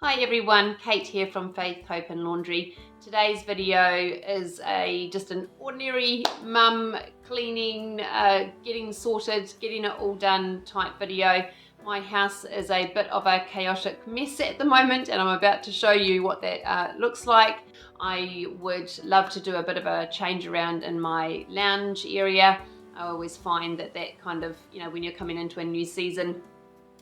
Hi everyone, Kate here from Faith, Hope and Laundry. Today's video is just an ordinary mum cleaning, getting sorted, getting it all done type video. My house is a bit of a chaotic mess at the moment and I'm about to show you what that looks like. I would love to do a bit of a change around in my lounge area. I always find that kind of, when you're coming into a new season,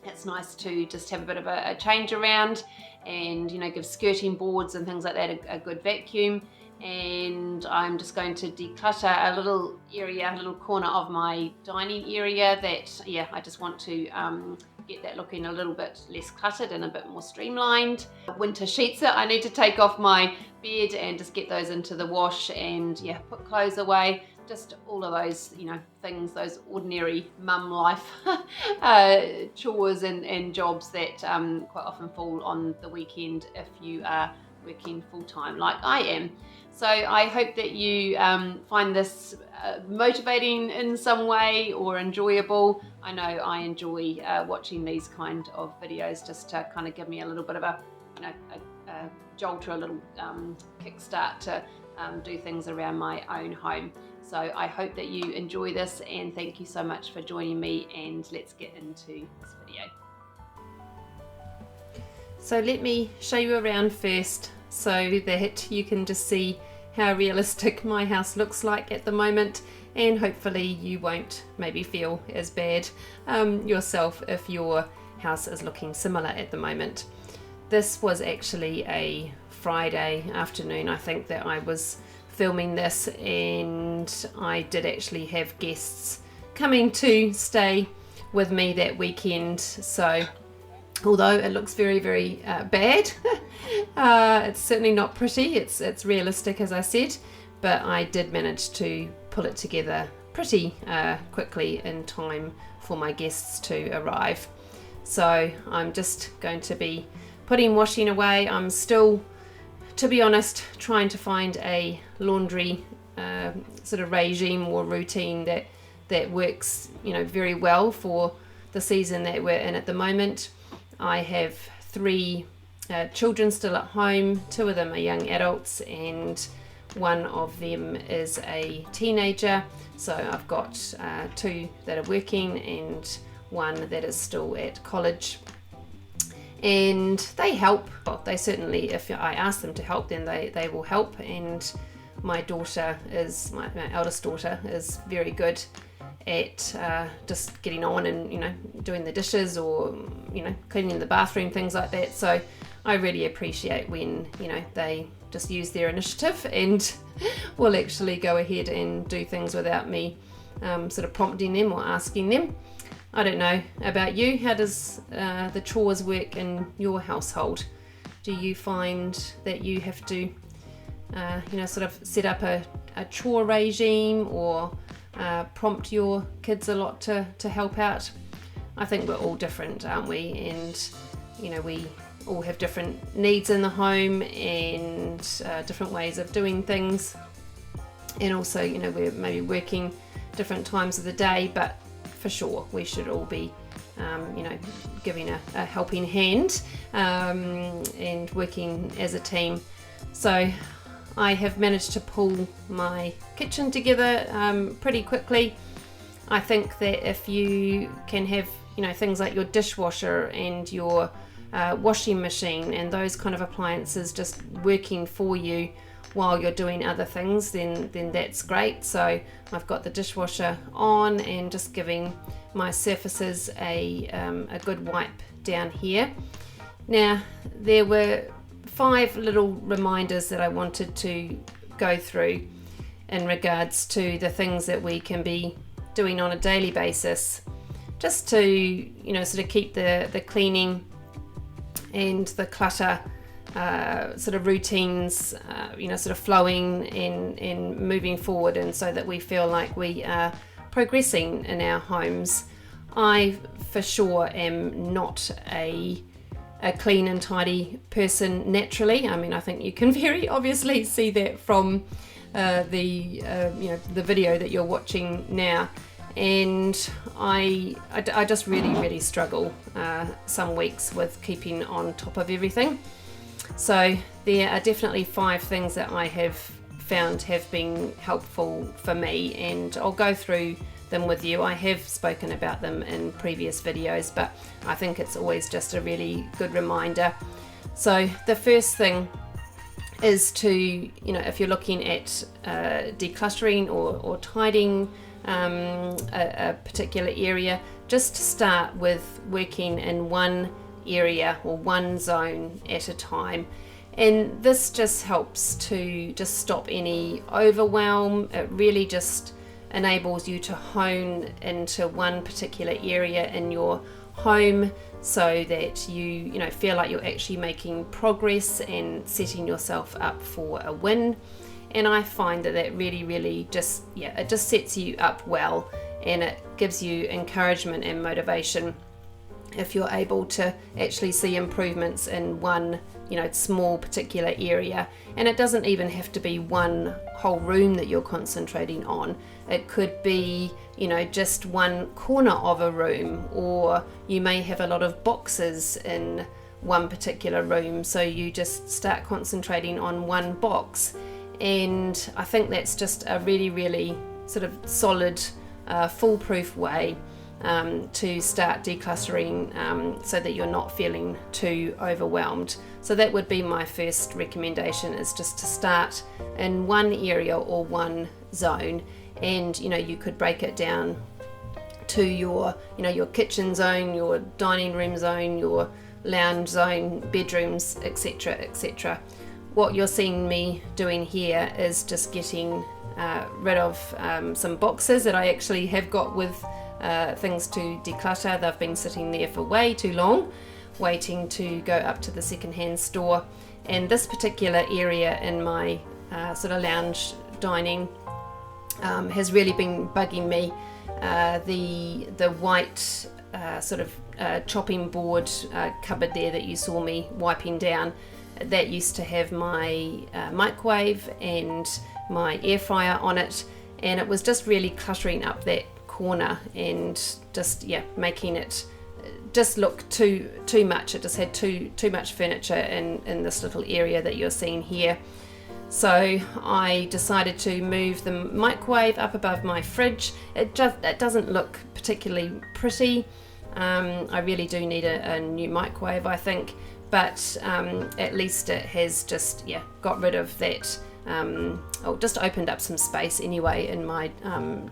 it's nice to just have a bit of a change around and give skirting boards and things like that a good vacuum. And I'm just going to declutter a little area, a little corner of my dining area that I just want to get that looking a little bit less cluttered and a bit more streamlined. Winter sheets that I need to take off my bed and just get those into the wash and put clothes away. Just all of those, things, those ordinary mum life chores and jobs that quite often fall on the weekend if you are working full-time like I am. So I hope that you find this motivating in some way or enjoyable. I know I enjoy watching these kind of videos just to kind of give me a little bit of a jolt or a little kickstart to do things around my own home. So I hope that you enjoy this and thank you so much for joining me, and let's get into this video. So let me show you around first so that you can just see how realistic my house looks like at the moment, and hopefully you won't maybe feel as bad yourself if your house is looking similar at the moment. This was actually a Friday afternoon, I think, that I was filming this, and I did actually have guests coming to stay with me that weekend. So although it looks very bad, it's certainly not pretty. It's realistic, as I said, but I did manage to pull it together pretty quickly in time for my guests to arrive. So I'm just going to be putting washing away. I'm still, to be honest, trying to find a laundry sort of regime or routine that works very well for the season that we're in at the moment. I have 3 children still at home. 2 of them are young adults and 1 of them is a teenager. So I've got 2 that are working and 1 that is still at college. And they help. Well, they certainly, if I ask them to help, then they will help. And my daughter is, my eldest daughter is very good at just getting on and doing the dishes or cleaning the bathroom, things like that. So I really appreciate when they just use their initiative and will actually go ahead and do things without me sort of prompting them or asking them. I don't know about you. How does the chores work in your household? Do you find that you have to sort of set up a chore regime or prompt your kids a lot to help out? I think we're all different, aren't we? And we all have different needs in the home and different ways of doing things, and also we're maybe working different times of the day, but for sure we should all be giving a helping hand and working as a team. So I have managed to pull my kitchen together pretty quickly. I think that if you can have things like your dishwasher and your washing machine and those kind of appliances just working for you while you're doing other things, then that's great. So I've got the dishwasher on and just giving my surfaces a good wipe down here. Now there were 5 little reminders that I wanted to go through in regards to the things that we can be doing on a daily basis, just to sort of keep the cleaning and the clutter sort of routines sort of flowing and moving forward, and so that we feel like we are progressing in our homes. I for sure am not a clean and tidy person naturally. I mean, I think you can very obviously see that from the video that you're watching now. and I just really struggle some weeks with keeping on top of everything. So there are definitely 5 things that I have found have been helpful for me, and I'll go through them with you. I have spoken about them in previous videos, but I think it's always just a really good reminder. So the first thing is to, if you're looking at decluttering or tidying a particular area, just start with working in one area or one zone at a time. And this just helps to just stop any overwhelm. It really just enables you to hone into one particular area in your home, so that you feel like you're actually making progress and setting yourself up for a win. And I find that really just it just sets you up well, and it gives you encouragement and motivation if you're able to actually see improvements in one small particular area. And it doesn't even have to be one whole room that you're concentrating on. It could be just one corner of a room, or you may have a lot of boxes in one particular room, so you just start concentrating on one box. And I think that's just a really sort of solid foolproof way to start decluttering, so that you're not feeling too overwhelmed. So that would be my first recommendation, is just to start in one area or one zone. And you could break it down to your your kitchen zone, your dining room zone, your lounge zone, bedrooms, etc. What you're seeing me doing here is just getting rid of some boxes that I actually have got with things to declutter. They've been sitting there for way too long, waiting to go up to the secondhand store. And this particular area in my sort of lounge dining has really been bugging me. The white sort of chopping board cupboard there that you saw me wiping down, that used to have my microwave and my air fryer on it, and it was just really cluttering up that corner and just making it just look too much. It just had too much furniture in this little area that you're seeing here. So I decided to move the microwave up above my fridge. It doesn't look particularly pretty. I really do need a new microwave, I think, but at least it has just got rid of that, just opened up some space anyway in my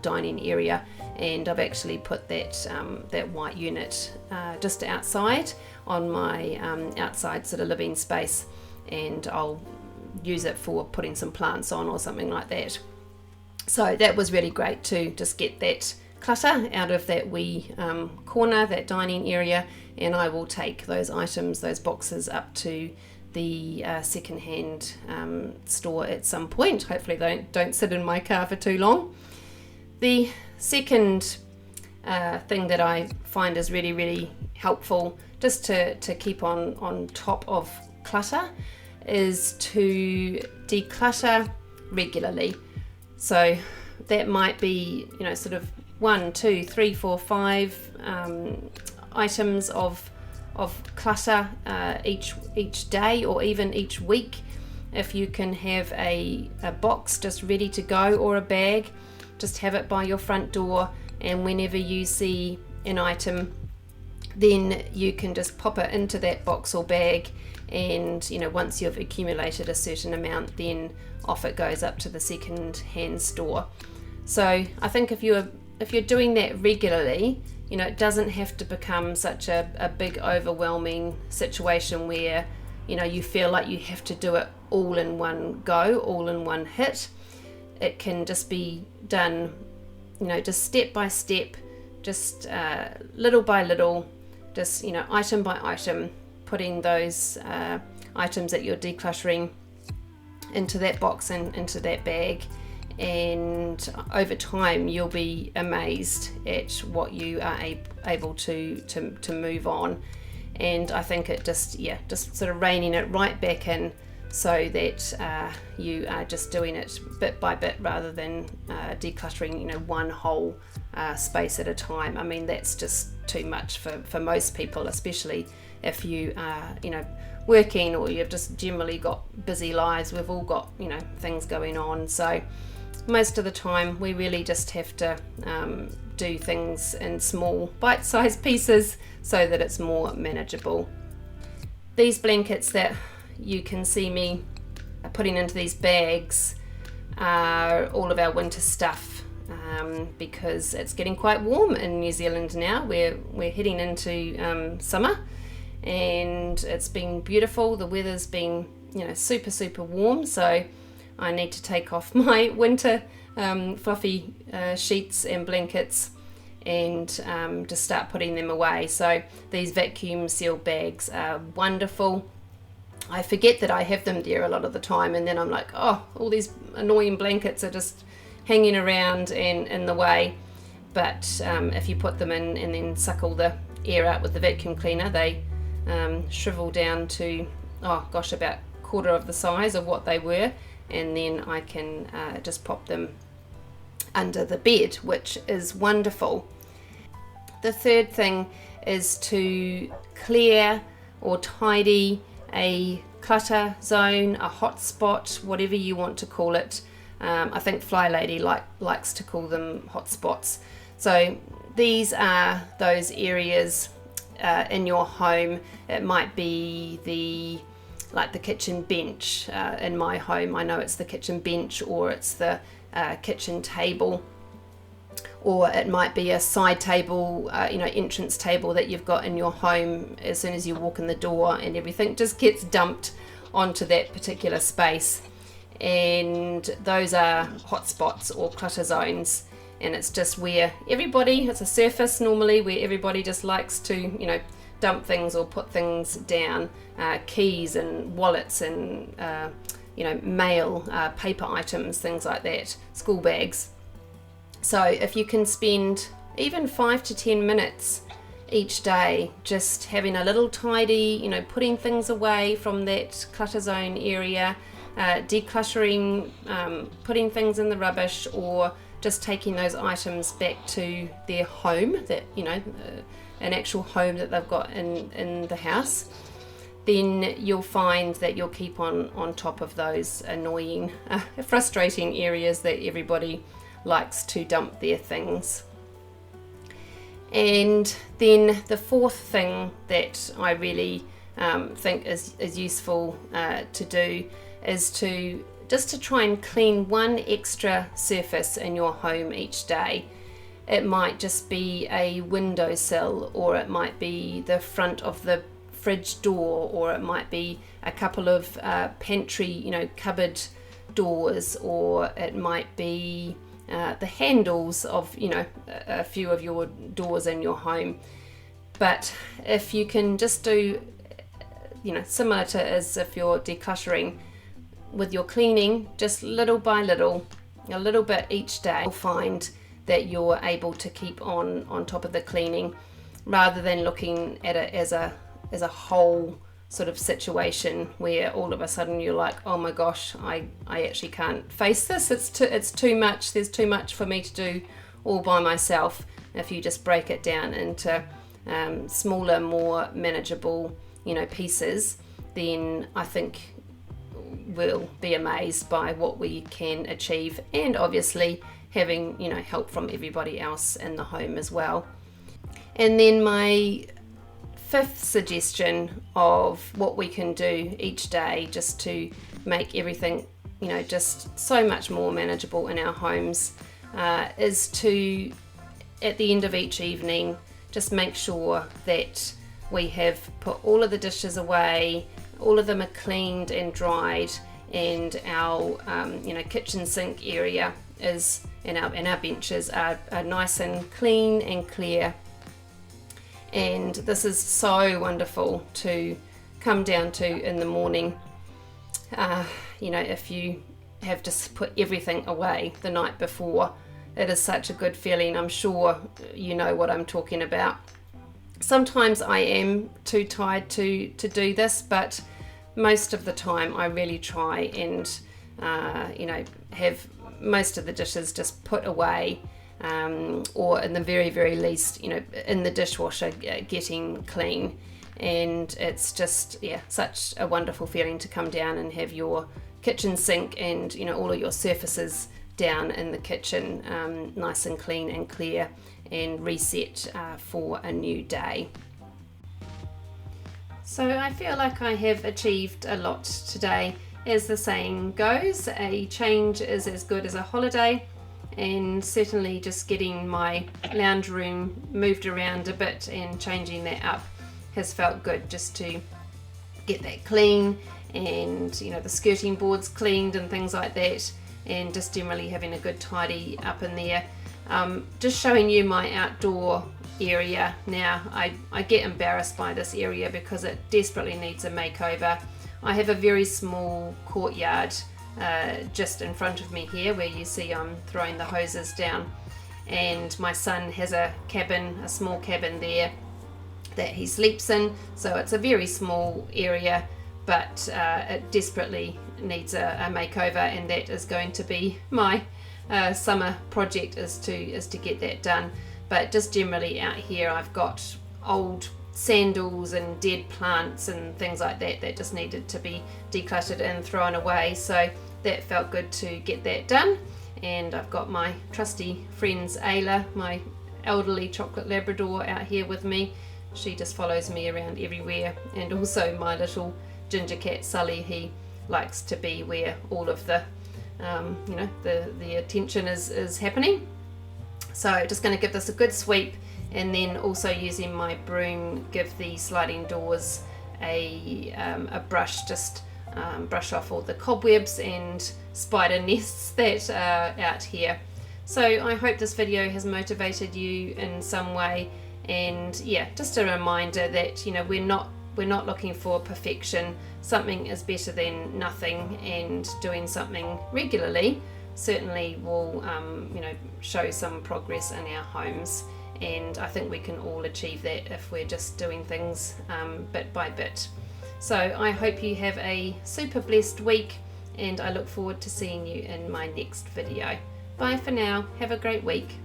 dining area. And I've actually put that white unit just outside on my outside sort of living space, and I'll use it for putting some plants on or something like that. So that was really great to just get that clutter out of that wee corner, that dining area, and I will take those items, those boxes, up to the secondhand store at some point. Hopefully they don't sit in my car for too long. The second thing that I find is really helpful, just to keep on top of clutter, is to declutter regularly. So that might be sort of 1, 2, 3, 4, 5 items of clutter each day, or even each week. If you can have a box just ready to go, or a bag, just have it by your front door, and whenever you see an item, then you can just pop it into that box or bag, and once you've accumulated a certain amount, then off it goes up to the second hand store. So I think if you're doing that regularly, it doesn't have to become such a big overwhelming situation where you feel like you have to do it all in one go, all in one hit. It can just be done just step by step, just little by little, just item by item, putting those items that you're decluttering into that box and into that bag. And over time you'll be amazed at what you are able to move on. And I think it just sort of reining it right back in, so that you are just doing it bit by bit rather than decluttering, one whole space at a time. I mean, that's just too much for most people, especially if you are, working, or you've just generally got busy lives. We've all got, things going on. So most of the time we really just have to do things in small bite-sized pieces so that it's more manageable. These blankets that you can see me putting into these bags are all of our winter stuff, because it's getting quite warm in New Zealand now. We're heading into summer, and it's been beautiful. The weather's been super warm, so I need to take off my winter fluffy sheets and blankets and just start putting them away. So these vacuum sealed bags are wonderful. I forget that I have them there a lot of the time, and then I'm like, oh, all these annoying blankets are just hanging around and in the way. But if you put them in and then suck all the air out with the vacuum cleaner, they shrivel down to, about a quarter of the size of what they were, and then I can just pop them under the bed, which is wonderful. The third thing is to clear or tidy a clutter zone, a hot spot, whatever you want to call it. I think Fly Lady likes to call them hot spots. So these are those areas in your home. It might be the kitchen bench. In my home, I know it's the kitchen bench, or it's the kitchen table, or it might be a side table, entrance table that you've got in your home. As soon as you walk in the door, and everything just gets dumped onto that particular space, and those are hot spots or clutter zones. And it's just where it's a surface normally where everybody just likes to dump things or put things down, keys and wallets and mail, paper items, things like that, school bags. So if you can spend even 5 to 10 minutes each day just having a little tidy, putting things away from that clutter zone area, decluttering, putting things in the rubbish, or just taking those items back to their home, that an actual home that they've got in the house, then you'll find that you'll keep on top of those annoying, frustrating areas that everybody likes to dump their things. And then the fourth thing that I really think is useful to do is to try and clean one extra surface in your home each day. It might just be a windowsill, or it might be the front of the fridge door, or it might be a couple of pantry, cupboard doors, or it might be the handles of, a few of your doors in your home. But if you can just do, similar to as if you're decluttering, with your cleaning, just little by little, a little bit each day, you'll find that you're able to keep on top of the cleaning, rather than looking at it as a whole sort of situation where all of a sudden you're like, oh my gosh, I actually can't face this. It's too much. There's too much for me to do all by myself. If you just break it down into smaller, more manageable, pieces, then I think we'll be amazed by what we can achieve, and obviously having help from everybody else in the home as well. And then my fifth suggestion of what we can do each day just to make everything just so much more manageable in our homes is to, at the end of each evening, just make sure that we have put all of the dishes away, all of them are cleaned and dried, and our kitchen sink area is and our benches are nice and clean and clear. And this is so wonderful to come down to in the morning. If you have just put everything away the night before, it is such a good feeling. I'm sure you know what I'm talking about. Sometimes I am too tired to do this, but most of the time I really try and have most of the dishes just put away, or in the very, very least, in the dishwasher, getting clean. And it's just, such a wonderful feeling to come down and have your kitchen sink and all of your surfaces down in the kitchen nice and clean and clear and reset for a new day. So I feel like I have achieved a lot today. As the saying goes, a change is as good as a holiday, and certainly just getting my lounge room moved around a bit and changing that up has felt good, just to get that clean and the skirting boards cleaned and things like that, and just generally having a good tidy up in there. Just showing you my outdoor area now. I get embarrassed by this area because it desperately needs a makeover. I have a very small courtyard just in front of me here, where you see I'm throwing the hoses down, and my son has a small cabin there that he sleeps in, so it's a very small area, but it desperately needs a makeover, and that is going to be my summer project, is to get that done. But just generally out here I've got old sandals and dead plants and things like that that just needed to be decluttered and thrown away, so that felt good to get that done. And I've got my trusty friends Ayla, my elderly chocolate Labrador, out here with me. She just follows me around everywhere, and also my little ginger cat Sully. He likes to be where all of the the attention is happening. So just going to give this a good sweep, and then also using my broom give the sliding doors a brush, just brush off all the cobwebs and spider nests that are out here. So I hope this video has motivated you in some way, and just a reminder that we're not looking for perfection. Something is better than nothing, and doing something regularly certainly will show some progress in our homes, and I think we can all achieve that if we're just doing things bit by bit. So I hope you have a super blessed week, and I look forward to seeing you in my next video. Bye for now. Have a great week.